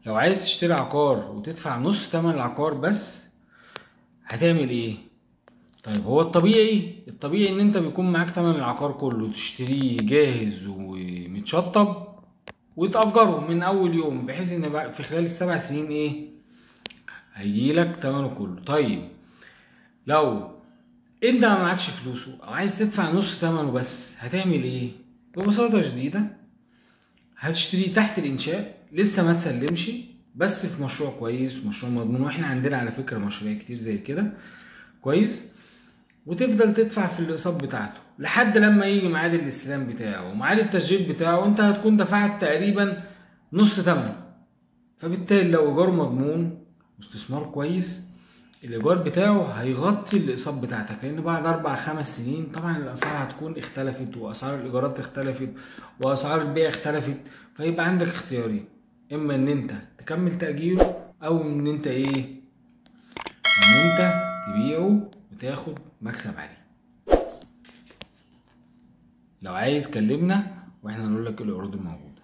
لو عايز تشتري عقار وتدفع نص تمن العقار بس، هتعمل ايه؟ طيب هو الطبيعي ان انت بيكون معاك تمن العقار كله، تشتريه جاهز ومتشطب وتأجره من اول يوم، بحيث ان في خلال ال7 سنين هيجيلك تمنه كله. طيب لو انت ما معكش فلوسه او عايز تدفع نص تمنه بس، هتعمل ايه؟ ببساطة شديدة هتشتريه تحت الانشاء، لسه ما تسلمش، بس في مشروع كويس ومشروع مضمون، واحنا عندنا على فكرة مشاريع كتير زي كده كويس. وتفضل تدفع في الاقساط بتاعته لحد لما يجي ميعاد الاستلام بتاعه وميعاد التشغيل بتاعه، انت هتكون دفعت تقريبا نص تمنه. فبالتالي لو ايجار مضمون واستثمار كويس، الايجار بتاعه هيغطي الاقساط بتاعتك، لان بعد 4 5 سنين طبعا الاسعار هتكون اختلفت، واسعار الايجارات اختلفت، واسعار البيع اختلفت. فيبقى عندك اختيارين، اما ان انت تكمل تأجيره، او ان انت تبيعه وتاخد مكسب عالي. لو عايز كلمنا واحنا نقول لك العروض الموجودة.